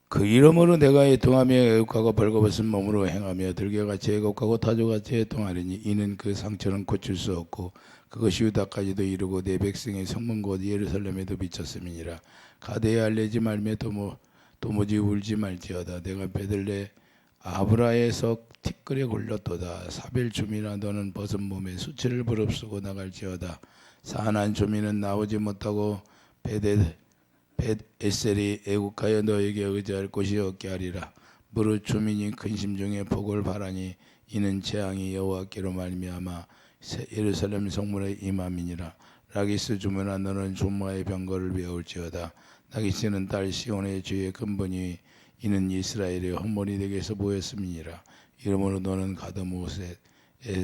그 이름으로 내가 애통하며 애곡하고 벌거벗은 몸으로 행하며 들개같이 애곡하고 타조같이 애통하리니 이는 그 상처는 고칠 수 없고 그것이 유다까지도 이르고 내 백성의 성문 곧 예루살렘에도 미쳤음이니라. 가데에 알리지 말며 도무지 울지 말지어다. 내가 베들레 아브라에서 티끌에 걸렸도다. 사벨 주민아 너는 벗은 몸에 수치를 부릅쓰고 나갈지어다. 사한 주민은 나오지 못하고 벳에셀이 애국하여 너에게 의지할 곳이 없게 하리라. 무릇 주민이 근심 중에 복을 바라니 이는 재앙이 여호와께로 말미암아 예루살렘 성문에 임함이니라. 라기스 주민아 너는 준마의 병거를 배울지어다. 라기스는 딸 시온의 주의 근본이 이는 이스라엘의 헌머리댁에서 모였음이니라. 이러므로 너는 가드모셋에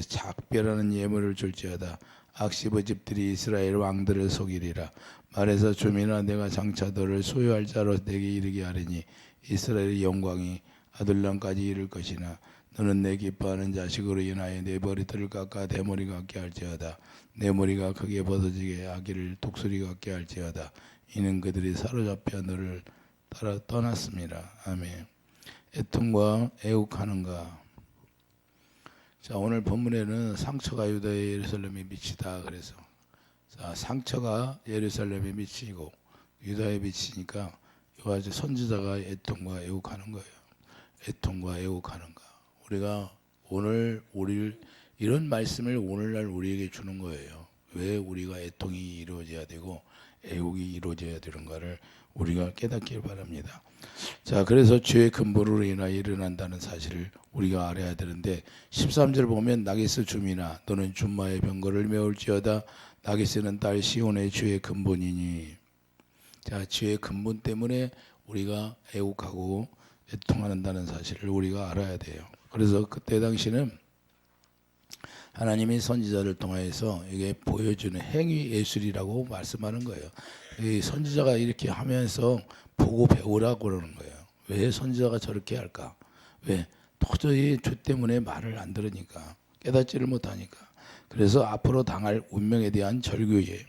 작별하는 예물을 줄지어다. 악십의 집들이 이스라엘 왕들을 속이리라. 말해서 주민아 내가 장차 너를 소유할 자로 내게 이르게 하리니 이스라엘의 영광이 아둘람까지 이를 것이나 너는 내 기뻐하는 자식으로 인하여 내 머리털을 깎아 내 머리 같게 할지어다. 내 머리가 크게 벗어지게 아기를 독수리 같게 할지어다. 이는 그들이 사로잡혀 너를 따라 떠났습니다. 아멘. 애통과 애국하는가. 자, 오늘 본문에는 상처가 유다의 예루살렘에 미치다 그래서 자, 상처가 예루살렘에 미치고 유다에 미치니까 이와 선지자가 애통과 애국하는 거예요. 애통과 애국하는가. 우리가 오늘 이런 말씀을 오늘날 우리에게 주는 거예요. 왜 우리가 애통이 이루어져야 되고 애국이 이루어져야 되는가를 우리가 깨닫길 바랍니다. 자, 그래서 죄의 근본으로 인하여 일어난다는 사실을 우리가 알아야 되는데 13절 보면 나게스 주민아 너는 준마의 병거를 메울지어다. 나게스는 딸 시온의 죄의 근본이니. 자, 죄의 근본 때문에 우리가 애국하고 애통한다는 사실을 우리가 알아야 돼요. 그래서 그때 당시는 하나님이 선지자를 통해서 이게 보여주는 행위 예술이라고 말씀하는 거예요. 이 선지자가 이렇게 하면서 보고 배우라고 그러는 거예요. 왜 선지자가 저렇게 할까? 왜? 도저히 죄 때문에 말을 안 들으니까, 깨닫지를 못하니까. 그래서 앞으로 당할 운명에 대한 절규예요.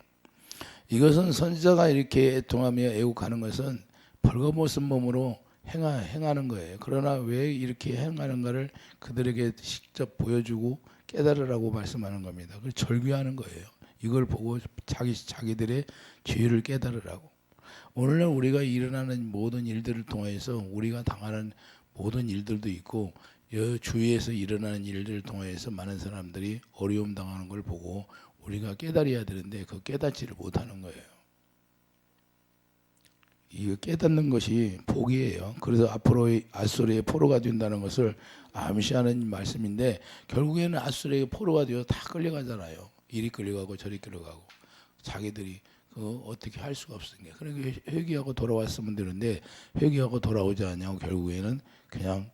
이것은 선지자가 이렇게 애통하며 애국하는 것은 벌거벗은 몸으로 행하는 거예요. 그러나 왜 이렇게 행하는가를 그들에게 직접 보여주고 깨달으라고 말씀하는 겁니다. 그걸 절규하는 거예요. 이걸 보고 자기들의 죄를 깨달으라고. 오늘날 우리가 일어나는 모든 일들을 통해서 우리가 당하는 모든 일들도 있고 주위에서 일어나는 일들을 통해서 많은 사람들이 어려움 당하는 걸 보고 우리가 깨달아야 되는데 그 깨닫지를 못하는 거예요. 이거 깨닫는 것이 복이에요. 그래서 앞으로 아수르의 포로가 된다는 것을 암시하는 말씀인데 결국에는 아수르의 포로가 되어 다 끌려가잖아요. 이리 끌려가고 저리 끌려가고 자기들이 어떻게 할 수가 없으니까. 그러니까 회개하고 돌아왔으면 되는데 회개하고 돌아오지 않냐고 결국에는 그냥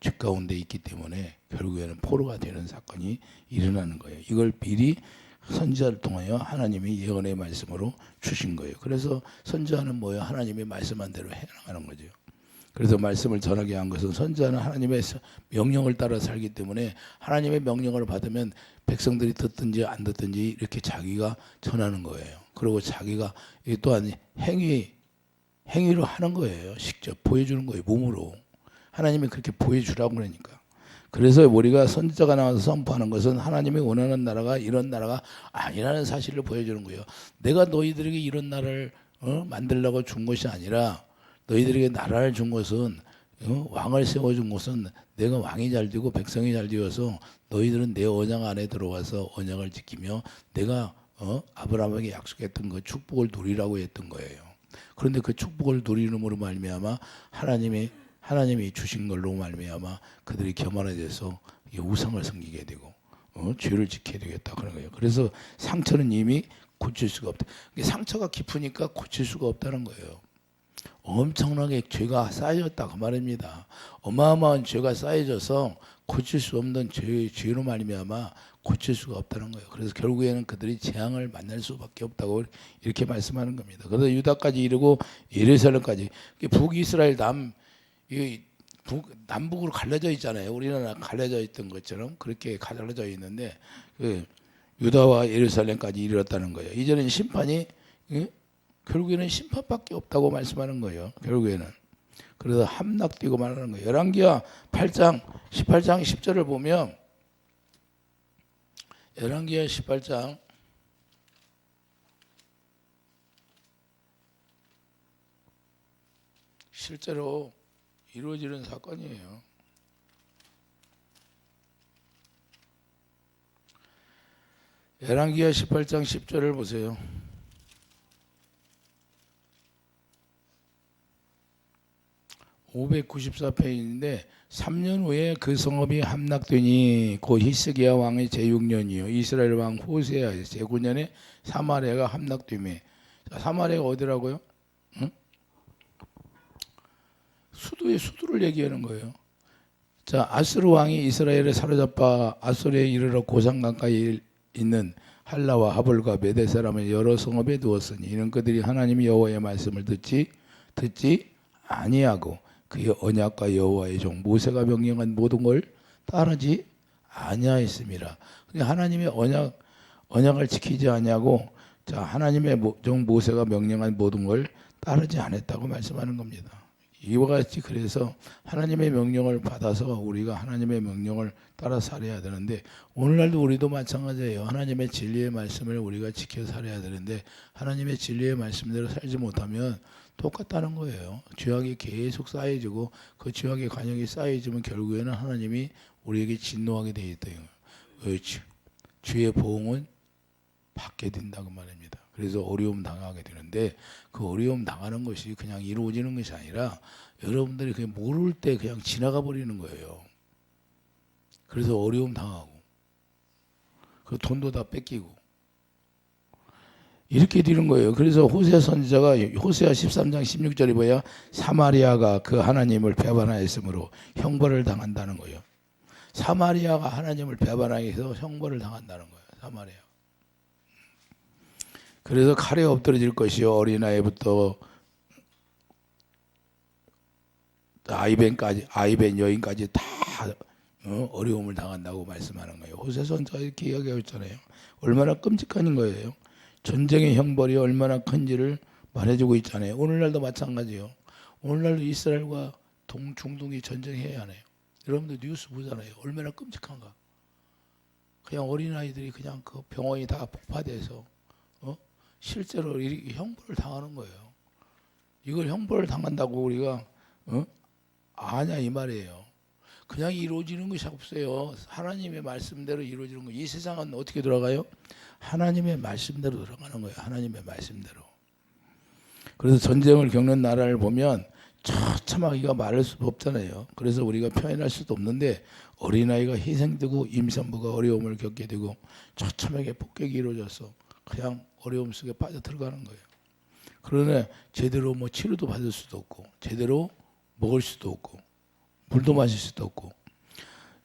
죄 가운데 있기 때문에 결국에는 포로가 되는 사건이 일어나는 거예요. 이걸 미리 선지자를 통하여 하나님이 예언의 말씀으로 주신 거예요. 그래서 선지자는 뭐예요? 하나님이 말씀한 대로 해나가는 거죠. 그래서 말씀을 전하게 한 것은 선지자는 하나님의 명령을 따라 살기 때문에 하나님의 명령을 받으면 백성들이 듣든지 안 듣든지 이렇게 자기가 전하는 거예요. 그리고 자기가 또한 행위로 하는 거예요. 직접 보여주는 거예요. 몸으로. 하나님이 그렇게 보여주라고 그러니까. 그래서 우리가 선지자가 나와서 선포하는 것은 하나님이 원하는 나라가 이런 나라가 아니라는 사실을 보여주는 거예요. 내가 너희들에게 이런 나라를 만들려고 준 것이 아니라 너희들에게 나라를 준 것은 왕을 세워준 것은 내가 왕이 잘 되고 백성이 잘 되어서 너희들은 내 언약 안에 들어와서 언약을 지키며 내가 아브라함에게 약속했던 그 축복을 누리라고 했던 거예요. 그런데 그 축복을 누리는으로 말미암아 하나님이 주신 걸로 말미암아 그들이 교만해져서 우상을 섬기게 되고 죄를 지켜야 되겠다 그런 거예요. 그래서 상처는 이미 고칠 수가 없다. 상처가 깊으니까 고칠 수가 없다는 거예요. 엄청나게 죄가 쌓여졌다 그 말입니다. 어마어마한 죄가 쌓여져서 고칠 수 없는 죄로 말미암아 고칠 수가 없다는 거예요. 그래서 결국에는 그들이 재앙을 만날 수밖에 없다고 이렇게 말씀하는 겁니다. 그래서 유다까지 이르고 예루살렘까지 북이스라엘 남북으로 갈라져 있잖아요. 우리나라 갈라져 있던 것처럼 그렇게 갈라져 있는데 유다와 예루살렘까지 이르렀다는 거예요. 이제는 심판이 결국에는 심판밖에 없다고 말씀하는 거예요. 결국에는. 그래서 함락되고 말하는 거예요. 열왕기하 8장 18장 10절을 보면 열왕기하 18장 실제로 이루어지는 사건이에요. 열왕기하 18장 10절을 보세요. (594페이지인데) 3년 후에 그 성읍이 함락되니 곧 히스기야 왕의 제6년이요 이스라엘 왕 호세아의 제9년에 사마리아가 함락되매. 사마리아가 어디라고요? 응? 수도의 수도를 얘기하는 거예요. 자, 아스루 왕이 이스라엘을 사로잡아 아소리에 이르러 고산 가까이 있는 할라와 하볼과 메대 사람의 여러 성읍에 두었으니 이는 그들이 하나님 여호와의 말씀을 듣지 아니하고 그의 언약과 여호와의 종 모세가 명령한 모든 걸 따르지 아니하였습니다. 하나님의 언약을 지키지 아니하고, 자, 하나님의 종 모세가 명령한 모든 걸 따르지 않았다고 말씀하는 겁니다. 이와 같이 그래서 하나님의 명령을 받아서 우리가 하나님의 명령을 따라 살아야 되는데, 오늘날도 우리도 마찬가지예요. 하나님의 진리의 말씀을 우리가 지켜 살아야 되는데 하나님의 진리의 말씀대로 살지 못하면 똑같다는 거예요. 죄악이 계속 쌓여지고 그 죄악의 관역이 쌓여지면 결국에는 하나님이 우리에게 진노하게 되어 있다. 그렇지. 주의 보응은 받게 된다고 말입니다. 그래서 어려움 당하게 되는데 그 어려움 당하는 것이 그냥 이루어지는 것이 아니라 여러분들이 그냥 모를 때 그냥 지나가 버리는 거예요. 그래서 어려움 당하고 그 돈도 다 뺏기고 이렇게 되는 거예요. 그래서 호세아 선지자가 호세아 13장 16절에 보야 사마리아가 그 하나님을 배반하였으므로 형벌을 당한다는 거예요. 사마리아가 하나님을 배반하여서 형벌을 당한다는 거예요. 사마리아. 그래서 칼에 엎드러질 것이요 어린아이부터 아이벤 여인까지 다 어려움을 당한다고 말씀하는 거예요. 호세아 선지자가 이렇게 이야기하고 있잖아요. 얼마나 끔찍한 거예요. 전쟁의 형벌이 얼마나 큰지를 말해주고 있잖아요. 오늘날도 마찬가지예요. 오늘날도 이스라엘과 중동이 전쟁해야 하네요. 여러분들 뉴스 보잖아요. 얼마나 끔찍한가. 그냥 어린아이들이 그냥 그 병원이 다 폭파돼서 실제로 형벌을 당하는 거예요. 이걸 형벌을 당한다고 우리가 아냐 이 말이에요. 그냥 이루어지는 것이 없어요. 하나님의 말씀대로 이루어지는 거예요. 이 세상은 어떻게 돌아가요? 하나님의 말씀대로 돌아가는 거예요. 하나님의 말씀대로. 그래서 전쟁을 겪는 나라를 보면 처참하기가 말할 수 없잖아요. 그래서 우리가 표현할 수도 없는데 어린아이가 희생되고 임산부가 어려움을 겪게 되고 처참하게 폭격이 이루어져서 그냥 어려움 속에 빠져 들어가는 거예요. 그러나 제대로 치료도 받을 수도 없고 제대로 먹을 수도 없고 물도 마실 수도 없고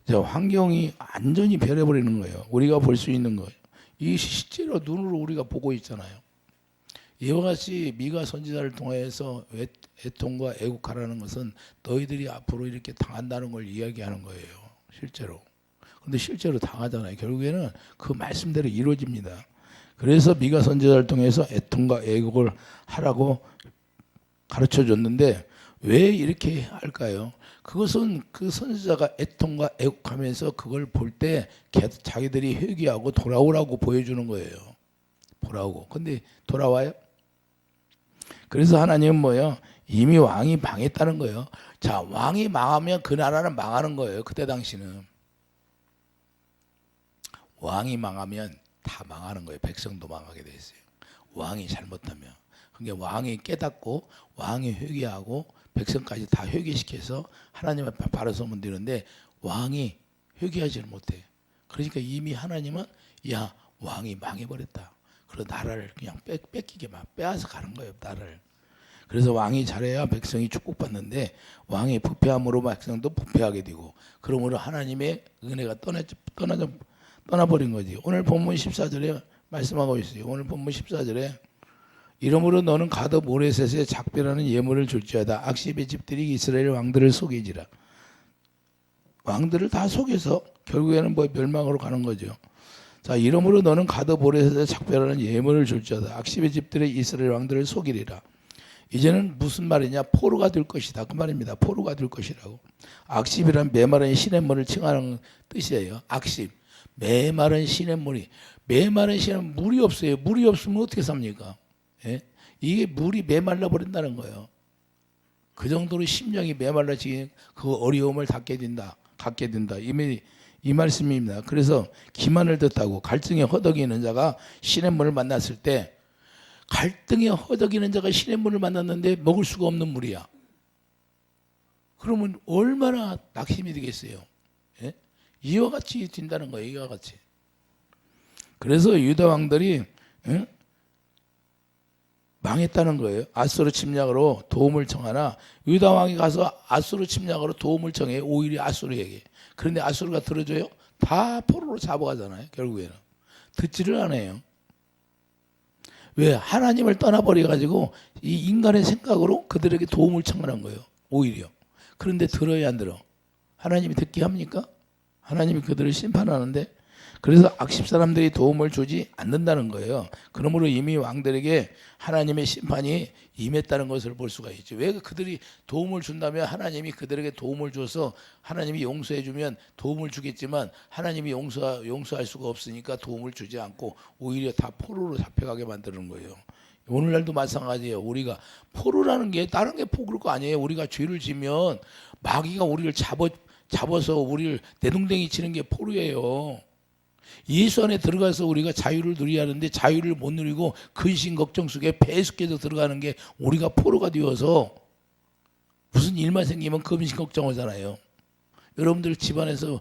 환경이 완전히 변해버리는 거예요. 우리가 볼 수 있는 거예요. 이 실제로 눈으로 우리가 보고 있잖아요. 이와 같이 미가 선지자를 통해서 애통과 애국하라는 것은 너희들이 앞으로 이렇게 당한다는 걸 이야기하는 거예요. 실제로. 그런데 실제로 당하잖아요. 결국에는 그 말씀대로 이루어집니다. 그래서 미가 선지자를 통해서 애통과 애국을 하라고 가르쳐 줬는데 왜 이렇게 할까요? 그것은 그 선지자가 애통과 애국하면서 그걸 볼 때 자기들이 회개하고 돌아오라고 보여주는 거예요. 보라고. 근데 돌아와요? 그래서 하나님은 뭐예요? 이미 왕이 망했다는 거예요. 자, 왕이 망하면 그 나라는 망하는 거예요. 그때 당시는. 왕이 망하면 다 망하는 거예요. 백성도 망하게 돼 있어요. 왕이 잘못하면. 그러니까 왕이 깨닫고 왕이 회개하고 백성까지 다 회개시켜서 하나님 앞에 바로 서면 되는데 왕이 회개하지를 못해. 그러니까 이미 하나님은 야 왕이 망해버렸다. 그래서 나라를 그냥 뺏기게만 빼앗아 가는 거예요. 나라를. 그래서 왕이 잘해야 백성이 축복받는데 왕이 부패함으로 백성도 부패하게 되고 그러므로 하나님의 은혜가 떠나버린 거지. 오늘 본문 14절에 말씀하고 있어요. 오늘 본문 14절에 이러므로 너는 가도 모레셋에 작별하는 예물을 줄지어다. 악십의 집들이 이스라엘 왕들을 속이지라. 왕들을 다 속여서 결국에는 멸망으로 가는 거죠. 자, 이러므로 너는 가도 모레셋에 작별하는 예물을 줄지어다. 악십의 집들이 이스라엘 왕들을 속이리라. 이제는 무슨 말이냐? 포로가 될 것이다. 그 말입니다. 포로가 될 것이라고. 악십이란 메마른 시냇물을 칭하는 뜻이에요. 악십. 메마른 시냇물이. 메마른 시냇 물이 없어요. 물이 없으면 어떻게 삽니까? 예? 이게 물이 메말라 버린다는 거예요. 그 정도로 심령이 메말라지기 그 어려움을 갖게 된다. 이 말씀입니다. 그래서 기만을 뜻하고 갈등에 허덕이는 자가 시냇물을 만났을 때 갈등에 허덕이는 자가 시냇물을 만났는데 먹을 수가 없는 물이야. 그러면 얼마나 낙심이 되겠어요. 예? 이와 같이 된다는 거예요. 이와 같이. 그래서 유다 왕들이 망했다는 거예요. 아수르 침략으로 도움을 청하나 유다 왕이 가서 아수르 침략으로 도움을 청해 오히려 아수르에게. 그런데 아수르가 들어줘요? 다 포로로 잡아가잖아요. 결국에는 듣지를 않아요. 왜? 하나님을 떠나버려가지고 이 인간의 생각으로 그들에게 도움을 청하는 거예요. 오히려. 그런데 들어야 안 들어? 하나님이 듣게 합니까? 하나님이 그들을 심판하는데. 그래서 악십 사람들이 도움을 주지 않는다는 거예요. 그러므로 이미 왕들에게 하나님의 심판이 임했다는 것을 볼 수가 있죠. 왜 그들이 도움을 준다면 하나님이 그들에게 도움을 줘서 하나님이 용서해 주면 도움을 주겠지만 하나님이 용서할 수가 없으니까 도움을 주지 않고 오히려 다 포로로 잡혀가게 만드는 거예요. 오늘날도 마찬가지예요. 우리가 포로라는 게 다른 게 포로일 거 아니에요. 우리가 죄를 지면 마귀가 우리를 잡아서 우리를 내동댕이 치는 게 포로예요. 예수 안에 들어가서 우리가 자유를 누려야 하는데 자유를 못 누리고 근심 걱정 속에 배숙해서 들어가는 게 우리가 포로가 되어서 무슨 일만 생기면 근심 걱정하잖아요. 여러분들 집안에서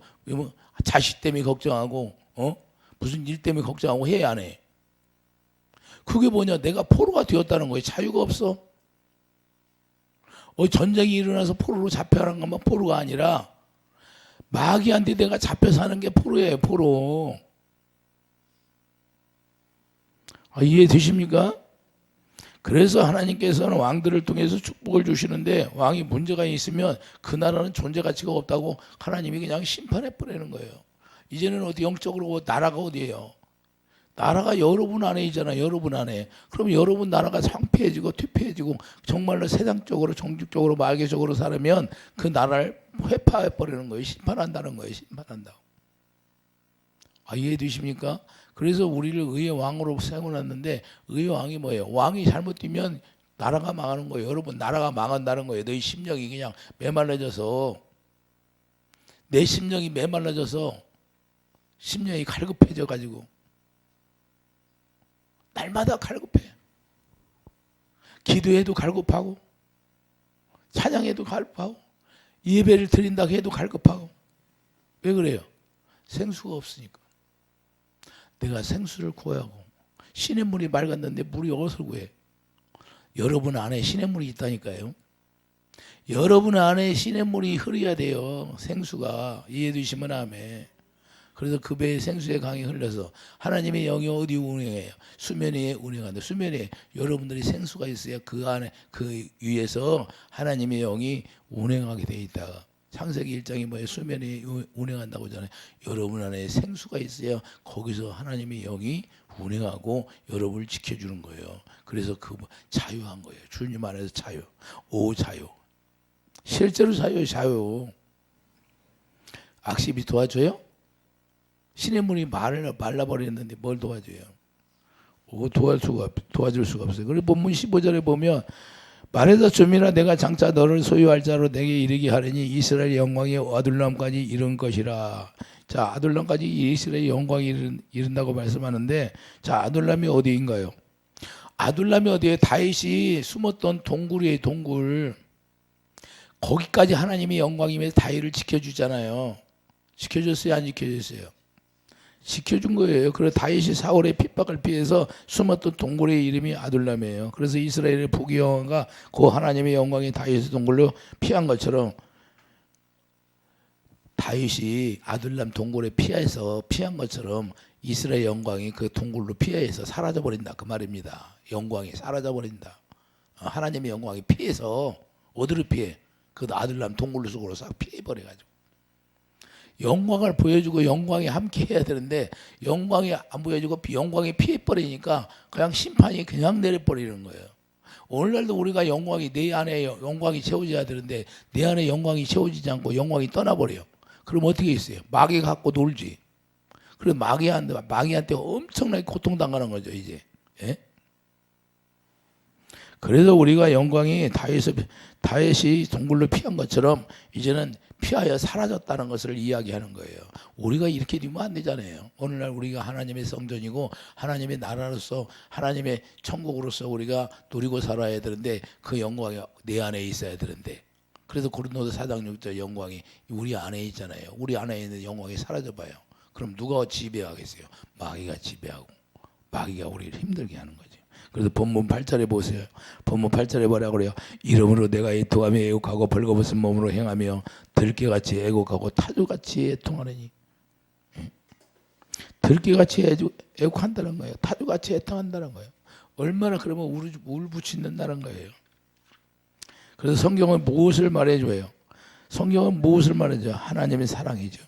자식 때문에 걱정하고 무슨 일 때문에 걱정하고 해 안 해? 그게 뭐냐? 내가 포로가 되었다는 거예요. 자유가 없어. 전쟁이 일어나서 포로로 잡혀가는 것만 포로가 아니라 마귀한테 내가 잡혀 사는 게 포로예요. 포로. 이해되십니까? 그래서 하나님께서는 왕들을 통해서 축복을 주시는데 왕이 문제가 있으면 그 나라는 존재 가치가 없다고 하나님이 그냥 심판해 버리는 거예요. 이제는 어디 영적으로 나라가 어디예요? 나라가 여러분 안에 있잖아요. 여러분 안에. 그럼 여러분 나라가 상폐해지고 퇴폐해지고 정말로 세상적으로 종족적으로 마귀적으로 살면 그 나라를 회파해 버리는 거예요. 심판한다는 거예요. 심판한다고. 이해되십니까? 그래서 우리를 의의 왕으로 세워놨는데 의의 왕이 뭐예요? 왕이 잘못되면 나라가 망하는 거예요. 여러분 나라가 망한다는 거예요. 너희 심령이 그냥 메말라져서 내 심령이 메말라져서 심령이 갈급해져 가지고 날마다 갈급해. 기도해도 갈급하고 찬양해도 갈급하고 예배를 드린다 해도 갈급하고. 왜 그래요? 생수가 없으니까. 내가 생수를 구하고 시냇물이 맑았는데 물이 어디서 구해? 여러분 안에 시냇물이 있다니까요. 여러분 안에 시냇물이 흐려야 돼요. 생수가. 이해되시면 아멘. 그래서 그 배에 생수의 강이 흘러서 하나님의 영이 어디 운행해요? 수면 위에 운행한다. 수면 위에 여러분들이 생수가 있어야 그 안에 그 위에서 하나님의 영이 운행하게 돼 있다. 창세기 1장이 뭐예요? 수면 위에 운행한다고 하잖아요. 여러분 안에 생수가 있어야 거기서 하나님의 영이 운행하고 여러분을 지켜주는 거예요. 그래서 그 자유한 거예요. 주님 안에서 자유. 자유. 실제로 자유. 악십이 도와줘요? 시냇물이 말라버렸는데 뭘 도와줘요? 도와줄 수가 없어요. 그리고 본문 15절에 보면 말해서 좀이나 내가 장차 너를 소유할 자로 내게 이르게 하려니 이스라엘 영광의 아둘람까지 이른 것이라. 자, 아둘람까지 이스라엘 영광이 이른다고 말씀하는데, 자, 아둘람이 어디인가요? 아둘람이 어디에? 다윗이 숨었던 동굴이에요. 동굴. 거기까지 하나님의 영광이면서 다윗을 지켜주잖아요. 지켜줬어요? 안 지켜줬어요? 지켜준 거예요. 그래서 다윗이 사울의 핍박을 피해서 숨었던 동굴의 이름이 아둘람이에요. 그래서 이스라엘의 부귀영화가 그 하나님의 영광이 다윗의 동굴로 피한 것처럼 다윗이 아둘람 동굴에 피한 것처럼 이스라엘 영광이 그 동굴로 피해서 사라져버린다. 그 말입니다. 영광이 사라져버린다. 하나님의 영광이 피해서 어디로 피해? 그 아둘람 동굴 속으로 싹 피해버려가지고. 영광을 보여주고 영광이 함께 해야 되는데 영광이 안 보여주고 영광이 피해버리니까 그냥 심판이 그냥 내려버리는 거예요. 오늘날도 우리가 영광이 내 안에 영광이 채워져야 되는데 내 안에 영광이 채워지지 않고 영광이 떠나버려요. 그럼 어떻게 있어요? 마귀가 갖고 놀지. 그래서 마귀한테 엄청나게 고통당하는 거죠 이제. 예? 그래서 우리가 영광이 다윗이 동굴로 피한 것처럼 이제는 피하여 사라졌다는 것을 이야기하는 거예요. 우리가 이렇게 되면 안 되잖아요. 오늘날 우리가 하나님의 성전이고 하나님의 나라로서 하나님의 천국으로서 우리가 누리고 살아야 되는데 그 영광이 내 안에 있어야 되는데, 그래서 고린도서 4장 6절 영광이 우리 안에 있잖아요. 우리 안에 있는 영광이 사라져봐요. 그럼 누가 지배하겠어요? 마귀가 지배하고 마귀가 우리를 힘들게 하는 거죠. 그래서 본문 8절에 보세요. 본문 8절에 뭐라고 그래요? 이러므로 내가 애통하며 애곡하고 벌거벗은 몸으로 행하며 들깨같이 애곡하고 타조같이 애통하느니. 들깨같이 애곡한다는 거예요. 타조같이 애통한다는 거예요. 얼마나 그러면 울부짖는다는 거예요. 그래서 성경은 무엇을 말해줘요? 성경은 무엇을 말해줘요? 하나님의 사랑이죠.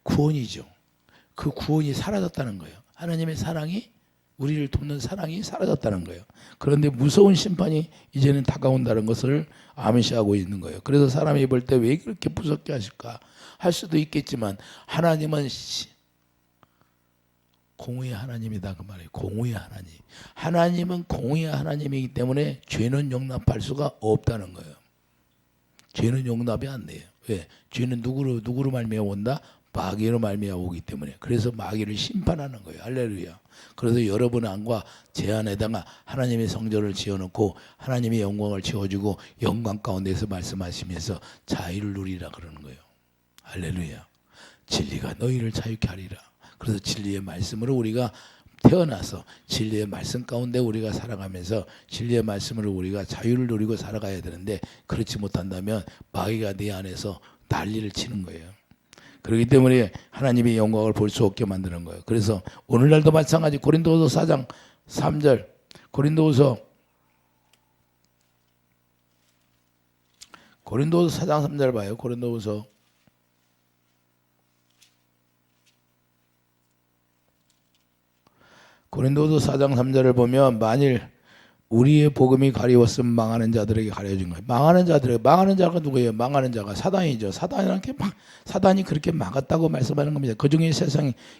구원이죠. 그 구원이 사라졌다는 거예요. 하나님의 사랑이, 우리를 돕는 사랑이 사라졌다는 거예요. 그런데 무서운 심판이 이제는 다가온다는 것을 암시하고 있는 거예요. 그래서 사람이 볼 때 왜 그렇게 무섭게 하실까 할 수도 있겠지만 하나님은 공의의 하나님이다 그 말이에요. 공의의 하나님. 하나님은 공의의 하나님이기 때문에 죄는 용납할 수가 없다는 거예요. 죄는 용납이 안 돼요. 왜? 죄는 누구로 말미암아 온다? 마귀로 말미암아 오기 때문에. 그래서 마귀를 심판하는 거예요. 할렐루야. 그래서 여러분 안과 제 안에다가 하나님의 성전을 지어놓고 하나님의 영광을 채워주고 영광 가운데서 말씀하시면서 자유를 누리라 그러는 거예요. 할렐루야. 진리가 너희를 자유케 하리라. 그래서 진리의 말씀으로 우리가 태어나서 진리의 말씀 가운데 우리가 살아가면서 진리의 말씀으로 우리가 자유를 누리고 살아가야 되는데, 그렇지 못한다면 마귀가 내 안에서 난리를 치는 거예요. 그렇기 때문에 하나님의 영광을 볼 수 없게 만드는 거예요. 그래서 오늘날도 마찬가지. 고린도후서 4장 3절 고린도후서 4장 3절 봐요. 고린도후서 고린도서 4장 3절을 보면 만일 우리의 복음이 가리웠으면 망하는 자들에게 가려진 거예요. 망하는 자가 누구예요? 망하는 자가 사단이죠. 사단이 그렇게 막았다고 말씀하는 겁니다. 그중에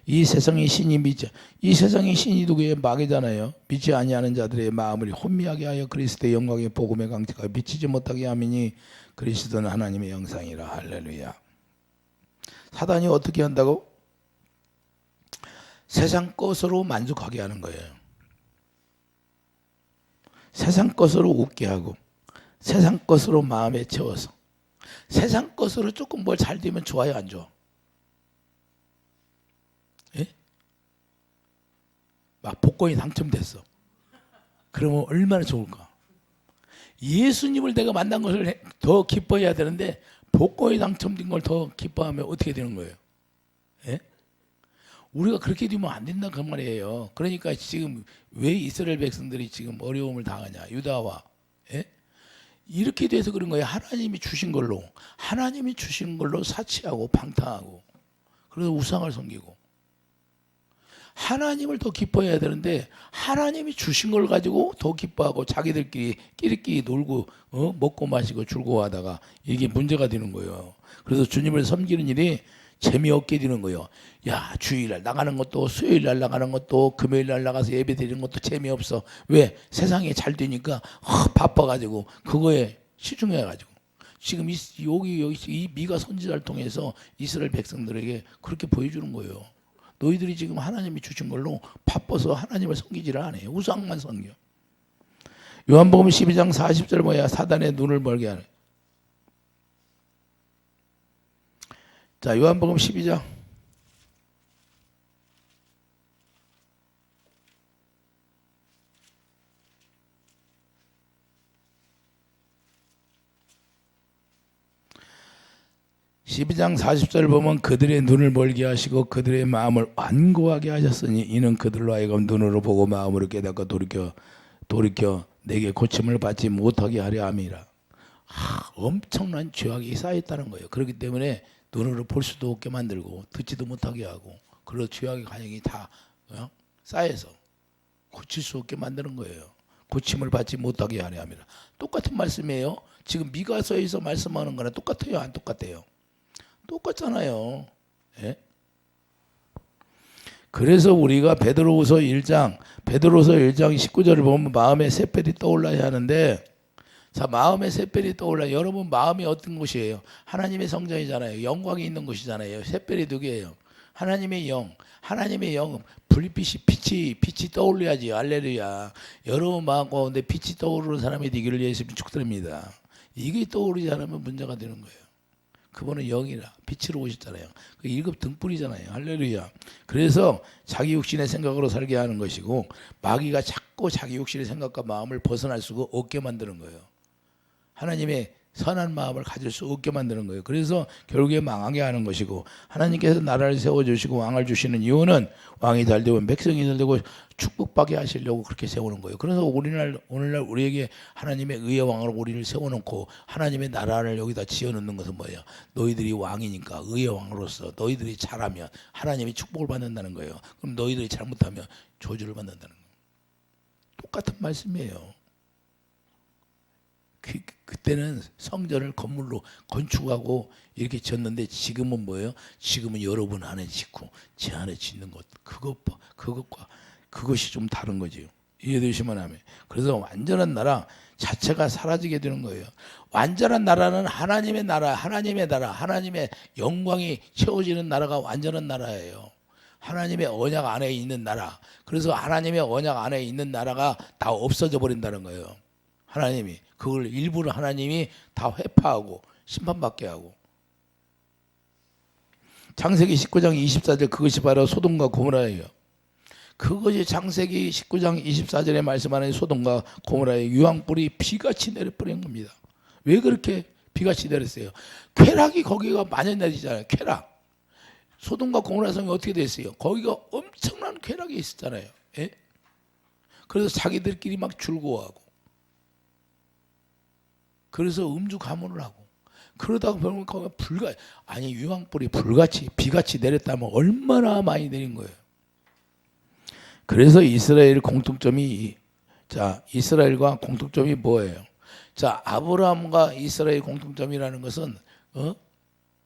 이 세상의 신이 믿죠. 이 세상의 신이 누구예요? 마귀잖아요. 믿지 아니하는 자들의 마음을 혼미하게 하여 그리스도의 영광의 복음의 강체가 비치지 못하게 하미니 그리스도는 하나님의 형상이라. 할렐루야. 사단이 어떻게 한다고? 세상 것으로 만족하게 하는 거예요. 세상 것으로 웃게 하고 세상 것으로 마음에 채워서 세상 것으로 조금 뭘 잘 되면 좋아요, 안 좋아? 예? 막 복권이 당첨됐어. 그러면 얼마나 좋을까? 예수님을 내가 만난 것을 더 기뻐해야 되는데 복권이 당첨된 걸 더 기뻐하면 어떻게 되는 거예요? 예? 우리가 그렇게 되면 안 된다 그 말이에요. 그러니까 지금 왜 이스라엘 백성들이 지금 어려움을 당하냐? 유다와. 예? 이렇게 돼서 그런 거예요. 하나님이 주신 걸로 사치하고 방탕하고 그래서 우상을 섬기고. 하나님을 더 기뻐해야 되는데 하나님이 주신 걸 가지고 더 기뻐하고 끼리끼리 놀고 먹고 마시고 즐거워하다가 이게 문제가 되는 거예요. 그래서 주님을 섬기는 일이 재미없게 되는 거예요. 야, 주일날 나가는 것도 수요일날 나가는 것도 금요일날 나가서 예배 드리는 것도 재미없어. 왜? 세상이 잘 되니까 바빠가지고 그거에 치중해가지고 지금 여기 이 미가 선지자를 통해서 이스라엘 백성들에게 그렇게 보여주는 거예요. 너희들이 지금 하나님이 주신 걸로 바빠서 하나님을 섬기지를 않아요. 우상만 섬겨. 요한복음 12장 40절 뭐야? 사단의 눈을 멀게 하는. 자, 요한복음 12장 40절 보면 그들의 눈을 멀게 하시고 그들의 마음을 완고하게 하셨으니 이는 그들로 하여금 눈으로 보고 마음으로 깨닫고 돌이켜 내게 고침을 받지 못하게 하려 함이라. 엄청난 죄악이 쌓였다는 거예요. 그렇기 때문에 눈으로 볼 수도 없게 만들고 듣지도 못하게 하고 그런 죄악의 관행이 다 쌓여서 고칠 수 없게 만드는 거예요. 고침을 받지 못하게 하려 함이라. 똑같은 말씀이에요. 지금 미가서에서 말씀하는 거랑 똑같아요, 안 똑같아요? 똑같잖아요. 예? 그래서 우리가 베드로후서 1장 19절을 보면 마음에 샛별이 떠올라야 하는데, 자, 마음에 샛별이 떠올라. 여러분 마음이 어떤 곳이에요? 하나님의 성전이잖아요. 영광이 있는 곳이잖아요. 샛별이 두 개예요. 하나님의 영, 하나님의 영, 불빛이 빛이 떠올려야지. 할렐루야. 여러분 마음 가운데 빛이 떠오르는 사람이 되기를 예수님 축드립니다. 이게 떠오르지 않으면 문제가 되는 거예요. 그분은 영이라 빛으로 오셨잖아요. 그 1급 등불이잖아요. 할렐루야. 그래서 자기 육신의 생각으로 살게 하는 것이고, 마귀가 자꾸 자기 육신의 생각과 마음을 벗어날 수가 없게 만드는 거예요. 하나님의 선한 마음을 가질 수 없게 만드는 거예요. 그래서 결국에 망하게 하는 것이고, 하나님께서 나라를 세워주시고 왕을 주시는 이유는 왕이 잘 되고 백성이 잘 되고 축복받게 하시려고 그렇게 세우는 거예요. 그래서 오늘날 우리에게 하나님의 의의 왕으로 우리를 세워놓고 하나님의 나라를 여기다 지어놓는 것은 뭐예요? 너희들이 왕이니까 의의 왕으로서 너희들이 잘하면 하나님이 축복을 받는다는 거예요. 그럼 너희들이 잘못하면 저주를 받는다는 거예요. 똑같은 말씀이에요. 그때는 성전을 건물로 건축하고 이렇게 지었는데, 지금은 뭐예요? 지금은 여러분 안에 짓고 제 안에 짓는 것, 그것과 그것이 좀 다른 거지요. 이해되시면 하면. 그래서 완전한 나라 자체가 사라지게 되는 거예요. 완전한 나라는 하나님의 나라, 하나님의 영광이 채워지는 나라가 완전한 나라예요. 하나님의 언약 안에 있는 나라. 그래서 하나님의 언약 안에 있는 나라가 다 없어져 버린다는 거예요. 하나님이 그걸 일부러 하나님이 다 회파하고 심판받게 하고. 창세기 19장 24절, 그것이 바로 소돔과 고모라예요. 그것이 창세기 19장 24절에 말씀하는 소돔과 고모라의 유황불이 비같이 내려버린 겁니다. 왜 그렇게 비같이 내렸어요? 쾌락이 거기가 많이 내리잖아요. 쾌락. 소돔과 고모라 성이 어떻게 됐어요? 거기가 엄청난 쾌락이 있었잖아요. 예? 그래서 자기들끼리 막 즐거워하고, 그래서 음주 가문을 하고, 그러다가 보면 거기가 유황불이 비같이 내렸다면 얼마나 많이 내린 거예요. 그래서 이스라엘 공통점이, 이스라엘과 공통점이 뭐예요? 자, 아브라함과 이스라엘 공통점이라는 것은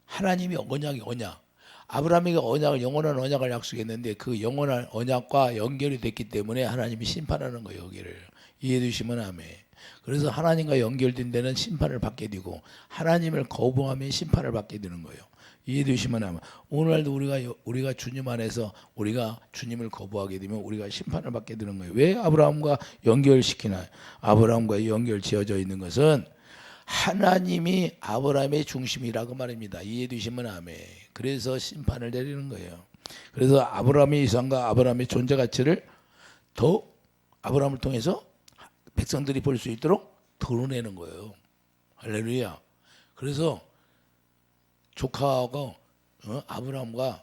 하나님이 언약. 아브라함에게 영원한 언약을 약속했는데, 그 영원한 언약과 연결이 됐기 때문에 하나님이 심판하는 거예요. 여기를 이해해 주시면 아멘. 그래서 하나님과 연결된 데는 심판을 받게 되고, 하나님을 거부하면 심판을 받게 되는 거예요. 이해되시면 아마 오늘날도 우리가 주님 안에서 우리가 주님을 거부하게 되면 우리가 심판을 받게 되는 거예요. 왜 아브라함과 연결시키나요? 아브라함과 연결 지어져 있는 것은 하나님이 아브라함의 중심이라고 말입니다. 이해되시면 아멘. 그래서 심판을 내리는 거예요. 그래서 아브라함의 이상과 아브라함의 존재 가치를 더 아브라함을 통해서 백성들이 볼 수 있도록 드러내는 거예요. 할렐루야. 그래서 조카하고 아브라함과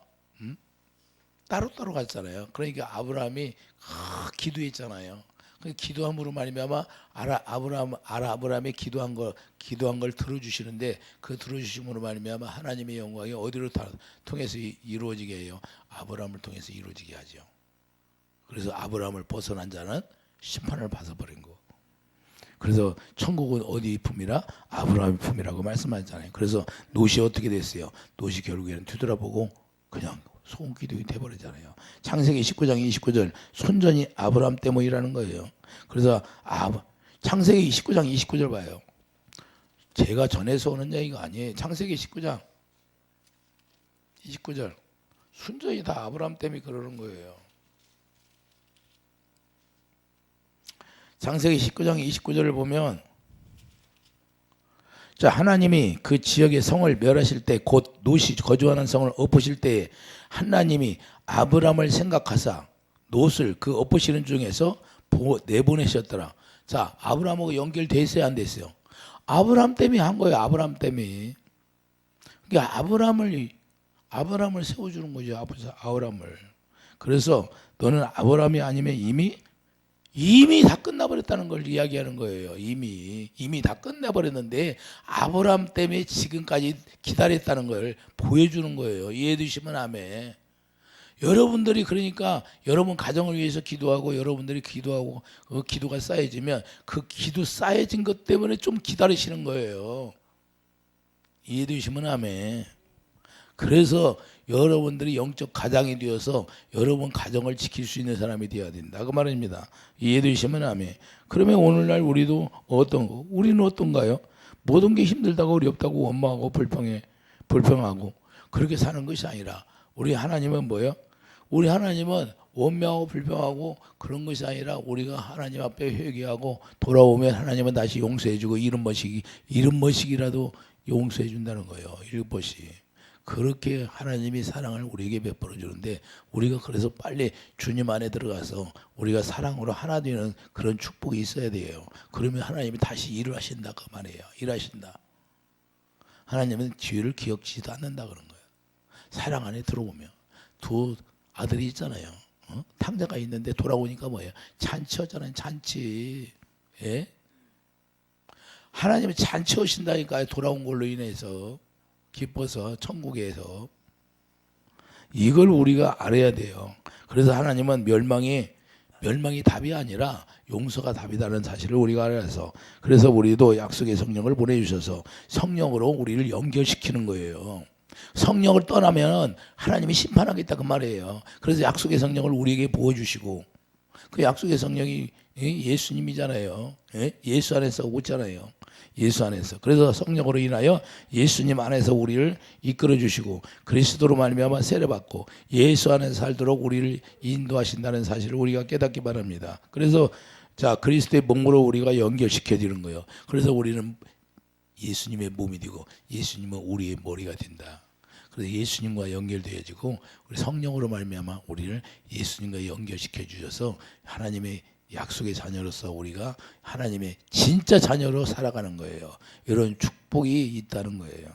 따로따로 갔잖아요. 그러니까 아브라함이 기도했잖아요. 기도함으로 말미암아 아브라함이 기도한 걸 들어주시는데, 그 들어주심으로 말미암아 하나님의 영광이 어디로 통해서 이루어지게 해요? 아브라함을 통해서 이루어지게 하죠. 그래서 아브라함을 벗어난 자는 심판을 받아버린 거. 그래서 천국은 어디 품이라? 아브라함의 품이라고 말씀하잖아요. 그래서 롯이 어떻게 됐어요? 롯이 결국에는 뒤돌아보고 그냥 소금기둥이 돼버리잖아요. 창세기 19장 29절, 손전이 아브라함 때문이라는 거예요. 그래서 창세기 19장 29절 봐요. 제가 전해서 오는 얘기가 아니에요. 창세기 19장 29절, 순전히 다 아브라함 때문에 그러는 거예요. 창세기 19장 29절을 보면, 자, 하나님이 그 지역의 성을 멸하실 때, 곧 롯이 거주하는 성을 엎으실 때 하나님이 아브라함을 생각하사 롯을 그 엎으시는 중에서 내보내셨더라. 자, 아브라함하고 연결돼 있어야 안 됐어요? 아브라함 때문에 한 거예요. 아브라함 때문에. 그러니까 아브라함을 세워주는 거죠. 아브라함을. 그래서 너는 아브라함이 아니면 이미 다 끝나버렸다는 걸 이야기하는 거예요. 이미 다 끝나버렸는데 아브라함 때문에 지금까지 기다렸다는 걸 보여주는 거예요. 이해해 주시면 아멘. 여러분들이 그러니까 여러분 가정을 위해서 기도하고 여러분들이 기도하고 그 기도가 쌓여지면 그 기도 쌓여진 것 때문에 좀 기다리시는 거예요. 이해되시면 아멘. 그래서 여러분들이 영적 가장이 되어서 여러분 가정을 지킬 수 있는 사람이 되어야 된다 그 말입니다. 이해되시면 아멘. 그러면 오늘날 우리도 우리는 어떤가요? 모든 게 힘들다고 어렵다고 원망하고 불평하고 그렇게 사는 것이 아니라 우리 하나님은 뭐예요? 우리 하나님은 원망하고 불평하고 그런 것이 아니라 우리가 하나님 앞에 회개하고 돌아오면 하나님은 다시 용서해주고 이런 번씩이라도 용서해 준다는 거예요. 7번씩. 그렇게 하나님이 사랑을 우리에게 베풀어 주는데 우리가 그래서 빨리 주님 안에 들어가서 우리가 사랑으로 하나 되는 그런 축복이 있어야 돼요. 그러면 하나님이 다시 일을 하신다 그 말이에요. 일하신다. 하나님은 뒤를 기억지도 않는다 그런 거예요. 사랑 안에 들어오면 두 아들이 있잖아요. 탕자가 있는데 돌아오니까 뭐예요? 잔치하잖아요. 잔치. 예? 하나님이 잔치하신다니까요. 돌아온 걸로 인해서 기뻐서 천국에서 이걸 우리가 알아야 돼요. 그래서 하나님은 멸망이 답이 아니라 용서가 답이라는 사실을 우리가 알아서 그래서 우리도 약속의 성령을 보내주셔서 성령으로 우리를 연결시키는 거예요. 성령을 떠나면 하나님이 심판하겠다 그 말이에요. 그래서 약속의 성령을 우리에게 부어주시고 그 약속의 성령이 예수님이잖아요. 예수 안에서 오잖아요. 예수 안에서. 그래서 성령으로 인하여 예수님 안에서 우리를 이끌어 주시고 그리스도로 말미암아 세례받고 예수 안에서 살도록 우리를 인도하신다는 사실을 우리가 깨닫기 바랍니다. 그래서 자 그리스도의 몸으로 우리가 연결시켜 드리는 거예요. 그래서 우리는 예수님의 몸이 되고 예수님은 우리의 머리가 된다. 그래서 예수님과 연결되어지고 우리 성령으로 말미암아 우리를 예수님과 연결시켜 주셔서 하나님의 약속의 자녀로서 우리가 하나님의 진짜 자녀로 살아가는 거예요. 이런 축복이 있다는 거예요.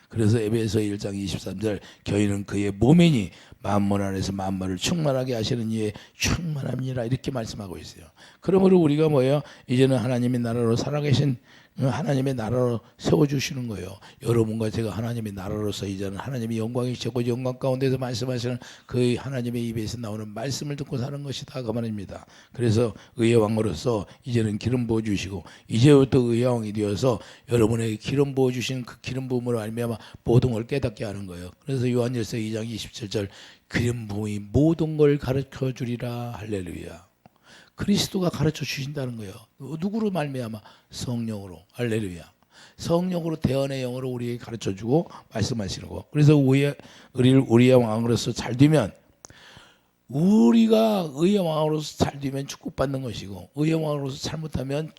그래서 에베소 1장 23절 저희는 그의 몸이니 만물 안에서 만물을 충만하게 하시는 이에 충만합니다 이렇게 말씀하고 있어요. 그러므로 우리가 뭐예요? 이제는 하나님의 나라로 살아계신 하나님의 나라로 세워주시는 거예요. 여러분과 제가 하나님의 나라로서 이제는 하나님의 영광이 최고 영광 가운데서 말씀하시는 그 하나님의 입에서 나오는 말씀을 듣고 사는 것이다 그 말입니다. 그래서 의의 왕으로서 이제는 기름 부어주시고 이제부터 의의 왕이 되어서 여러분에게 기름 부어주신 그 기름 부음으로 알미암아 모든 걸 깨닫게 하는 거예요. 그래서 요한일서 2장 27절 기름 부음이 모든 걸 가르쳐 주리라 할렐루야. 그리스도가 가르쳐 주신다는 거예요. 누구로 말미암아? 성령으로. 할렐루야. 성령으로 대언의 영으로 우리에게 가르쳐 주고 말씀하시는 거. 그래서 우리의 왕으로서 잘 되면 우리가 의의 왕으로서 잘 되면 축복받는 것이고 의의 왕으로서 잘못하면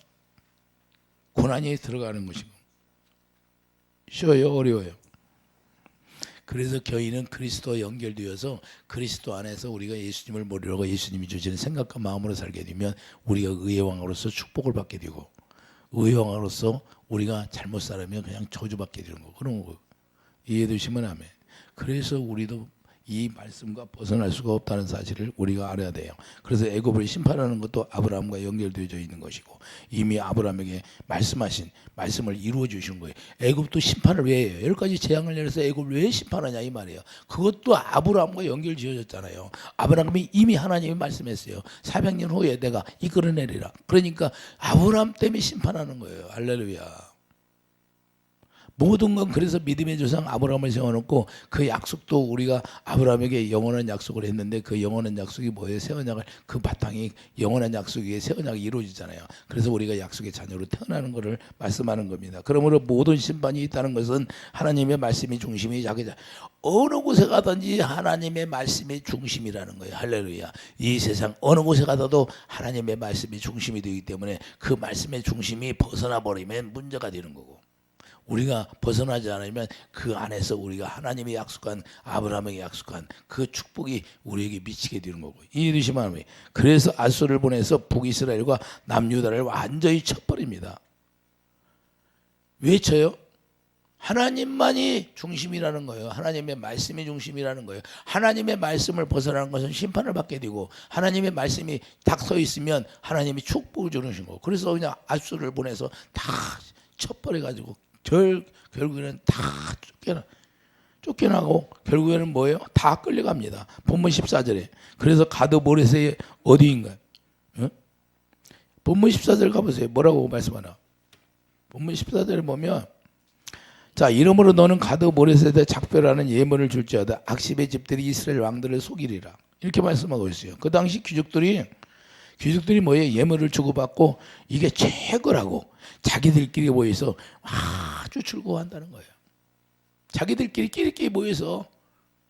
고난이 들어가는 것이고 쉬워요 어려워요. 그래서 교회는 그리스도와 연결되어서 그리스도 안에서 우리가 예수님을 모르고 예수님이 주시는 생각과 마음으로 살게 되면 우리가 의의 왕으로서 축복을 받게 되고 의의 왕으로서 우리가 잘못 살면 그냥 저주받게 되는 거 그런 거 이해되시면 아멘. 그래서 우리도 이 말씀과 벗어날 수가 없다는 사실을 우리가 알아야 돼요. 그래서 애굽을 심판하는 것도 아브라함과 연결되어져 있는 것이고 이미 아브라함에게 말씀하신 말씀을 이루어 주신 거예요. 애굽도 심판을 왜 해요? 10가지 재앙을 내려서 애굽을 왜 심판하냐 이 말이에요. 그것도 아브라함과 연결지어졌잖아요. 아브라함이 이미 하나님이 말씀했어요. 400년 후에 내가 이끌어내리라. 그러니까 아브라함 때문에 심판하는 거예요. 할렐루야. 모든 건 그래서 믿음의 조상 아브라함을 세워놓고 그 약속도 우리가 아브라함에게 영원한 약속을 했는데 그 영원한 약속이 뭐예요? 새 언약을 그 바탕이 영원한 약속이 새 언약이 이루어지잖아요. 그래서 우리가 약속의 자녀로 태어나는 것을 말씀하는 겁니다. 그러므로 모든 심판이 있다는 것은 하나님의 말씀이 중심이 자기자 어느 곳에 가든지 하나님의 말씀이 중심이라는 거예요. 할렐루야. 이 세상 어느 곳에 가도 하나님의 말씀이 중심이 되기 때문에 그 말씀의 중심이 벗어나 버리면 문제가 되는 거고 우리가 벗어나지 않으면 그 안에서 우리가 하나님이 약속한 아브라함에게 약속한 그 축복이 우리에게 미치게 되는 거고 이해되시면 합니다. 그래서 아수를 보내서 북이스라엘과 남유다를 완전히 쳐버립니다. 왜 쳐요? 하나님만이 중심이라는 거예요. 하나님의 말씀이 중심이라는 거예요. 하나님의 말씀을 벗어나는 것은 심판을 받게 되고 하나님의 말씀이 딱 서 있으면 하나님이 축복을 주는 거고 그래서 그냥 아수를 보내서 다 쳐버려가지고 결국에는 다 쫓겨나 쫓겨나고 결국에는 뭐예요? 다 끌려갑니다. 본문 14절에. 그래서 가드 모레셋의 어디인가요? 어? 본문 14절 가보세요. 뭐라고 말씀하나? 본문 14절에 보면 자, 이러므로 너는 가드 모레셋에 작별하는 예문을 줄지어다. 악십의 집들이 이스라엘 왕들을 속이리라. 이렇게 말씀하고 있어요. 그 당시 귀족들이 뭐예요? 예물을 주고받고 이게 최고라고 자기들끼리 모여서 아주 즐거워한다는 거예요. 자기들끼리 끼리끼리 모여서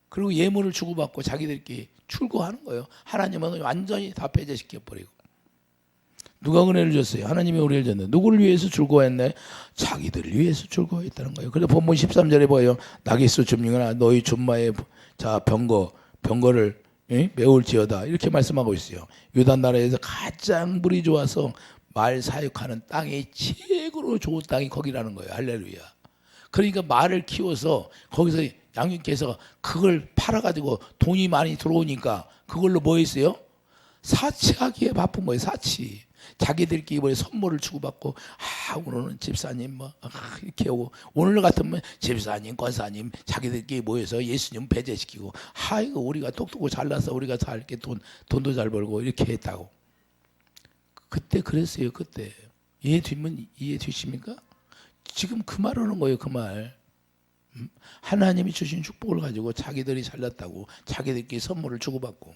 그리고 예물을 주고받고 자기들끼리 출고하는 거예요. 하나님은 완전히 다 배제시켜버리고. 누가 은혜를 줬어요? 하나님이 우리를 줬는데 누구를 위해서 즐거워했네? 자기들을 위해서 즐거워했다는 거예요. 그래서 본문 13절에 보여요. 나기스 줍니거나 너희 준마의 자 병거를 메울지어다 이렇게 말씀하고 있어요. 유다 나라에서 가장 물이 좋아서 말 사육하는 땅이 최고로 좋은 땅이 거기라는 거예요. 할렐루야. 그러니까 말을 키워서 거기서 양육해서 그걸 팔아가지고 돈이 많이 들어오니까 그걸로 뭐 했어요? 사치하기에 바쁜 거예요. 사치. 자기들끼리 뭐 선물을 주고받고 오늘은 집사님 이렇게 오고 오늘 같으면 집사님 권사님 자기들끼리 모여서 예수님 배제시키고 이거 우리가 똑똑하고 잘나서 우리가 잘 이렇게 돈도 잘 벌고 이렇게 했다고. 그때 그랬어요. 그때 이해 되십니까? 지금 그 말 하는 거예요. 그 말. 하나님이 주신 축복을 가지고 자기들이 잘났다고 자기들끼리 선물을 주고받고.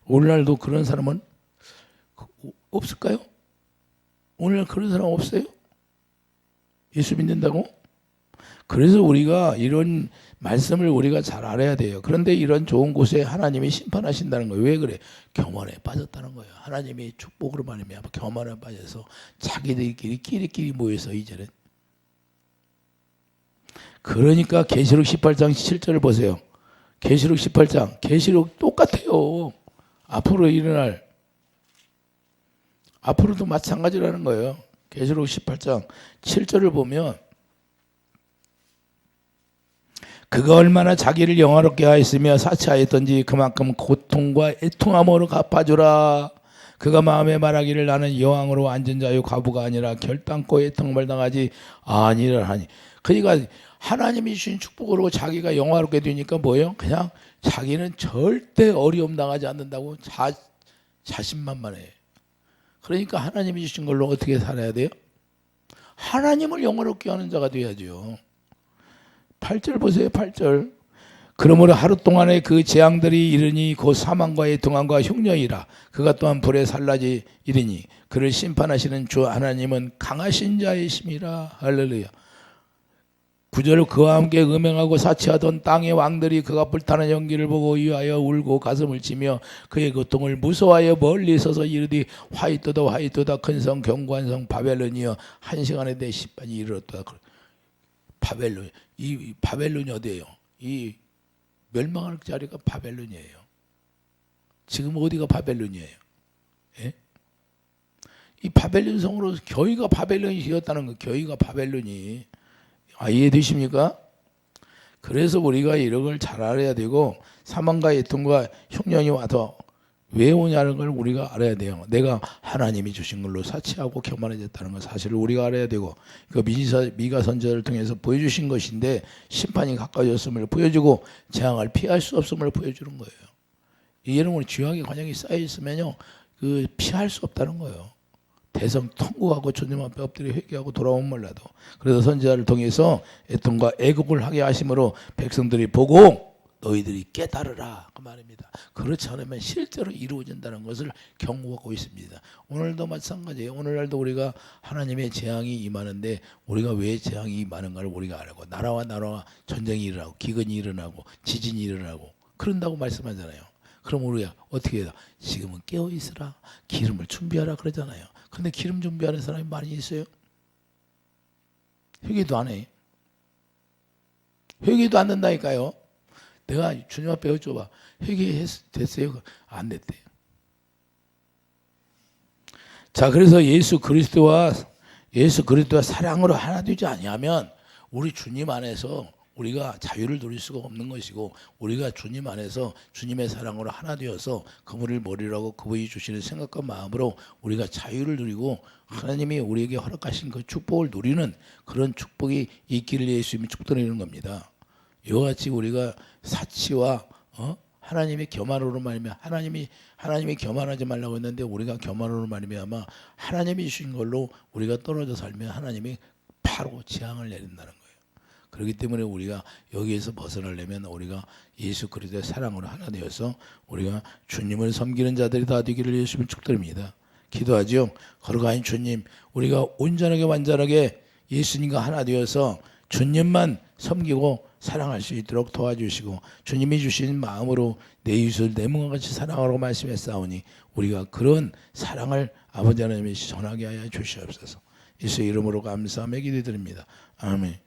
오늘날도 그런 사람은 없을까요? 오늘 그런 사람 없어요? 예수 믿는다고? 그래서 우리가 이런 말씀을 우리가 잘 알아야 돼요. 그런데 이런 좋은 곳에 하나님이 심판하신다는 거예요. 왜 그래? 교만에 빠졌다는 거예요. 하나님이 축복으로 말미암아 교만에 빠져서 자기들끼리 끼리끼리 모여서 이제는. 그러니까 계시록 18장 7절을 보세요. 계시록 18장 계시록 똑같아요. 앞으로 일어날 앞으로도 마찬가지라는 거예요. 계시록 18장 7절을 보면 그가 얼마나 자기를 영화롭게 하였으며 사치하였던지 그만큼 고통과 애통함으로 갚아주라. 그가 마음에 말하기를 나는 여왕으로 앉은 자요 과부가 아니라 결단코 애통을 당하지 아니라 하니. 그러니까 하나님이 주신 축복으로 자기가 영화롭게 되니까 뭐예요? 그냥 자기는 절대 어려움 당하지 않는다고 자신만만해. 그러니까 하나님이 주신 걸로 어떻게 살아야 돼요? 하나님을 영화롭게 하는 자가 돼야죠. 8절 보세요. 8절. 그러므로 하루 동안에 그 재앙들이 이르니 곧 사망과 애통함과 흉년이라. 그가 또한 불에 살라지 이르니 그를 심판하시는 주 하나님은 강하신 자이심이라. 할렐루야. 9절. 그와 함께 음행하고 사치하던 땅의 왕들이 그가 불타는 연기를 보고 위하여 울고 가슴을 치며 그의 고통을 무서워하여 멀리 서서 이르되 화이토다 화이토다 큰 성 견고한 성 바벨론이여 한 시간에 내 심판이 이르렀다. 바벨론. 이 바벨론이 어디예요? 이 멸망할 자리가 바벨론이에요. 지금 어디가 바벨론이에요? 예? 이 바벨론 성으로 교회가 바벨론이 되었다는 거. 교회가 바벨론이. 이해되십니까? 그래서 우리가 이런 걸 잘 알아야 되고 사망과 애통과 흉년이 와서 왜 오냐는 걸 우리가 알아야 돼요. 내가 하나님이 주신 걸로 사치하고 교만해졌다는 걸 사실을 우리가 알아야 되고 그 미가 선지자를 통해서 보여주신 것인데 심판이 가까워졌음을 보여주고 재앙을 피할 수 없음을 보여주는 거예요. 이런 우리 죄악의 관영이 쌓여 있으면요, 그 피할 수 없다는 거예요. 대성 통곡하고 주님 앞에 엎드려 회개하고 돌아오면 몰라도. 그래서 선지자를 통해서 애통과 애곡을 하게 하심으로 백성들이 보고 너희들이 깨달으라 그 말입니다. 그렇지 않으면 실제로 이루어진다는 것을 경고하고 있습니다. 오늘도 마찬가지예요. 오늘날도 우리가 하나님의 재앙이 임하는데 우리가 왜 재앙이 임하는가를 우리가 알고 나라와 전쟁이 일어나고 기근이 일어나고 지진이 일어나고 그런다고 말씀하잖아요. 그럼 우리가 어떻게 해야 돼? 지금은 깨어있으라 기름을 준비하라 그러잖아요. 근데 기름 준비하는 사람이 많이 있어요? 회개도 안 해. 회개도 안 된다니까요. 내가 주님 앞에 여쭤봐. 회개됐어요? 안 됐대요. 자, 그래서 예수 그리스도와 사랑으로 하나 되지 아니하면 우리 주님 안에서 우리가 자유를 누릴 수가 없는 것이고 우리가 주님 안에서 주님의 사랑으로 하나 되어서 그분을 머리라고 그분이 주시는 생각과 마음으로 우리가 자유를 누리고 하나님이 우리에게 허락하신 그 축복을 누리는 그런 축복이 있기를 예수님이 축복드리는 겁니다. 이와 같이 우리가 사치와 하나님의 교만으로 말미암아 하나님이 교만하지 말라고 했는데 우리가 교만으로 말미암아 하나님이 주신 걸로 우리가 떨어져 살면 하나님이 바로 재앙을 내린다는 거예요. 그렇기 때문에 우리가 여기에서 벗어나려면 우리가 예수 그리스도의 사랑으로 하나 되어서 우리가 주님을 섬기는 자들이 다 되기를 예수님 축드립니다. 기도하죠. 거룩하신 주님, 우리가 온전하게 완전하게 예수님과 하나 되어서 주님만 섬기고 사랑할 수 있도록 도와주시고 주님이 주신 마음으로 내 이웃을 내 몸과 같이 사랑하라고 말씀했사오니 우리가 그런 사랑을 아버지 하나님이 전하게 하여 주시옵소서. 예수의 이름으로 감사하며 기도드립니다. 아멘.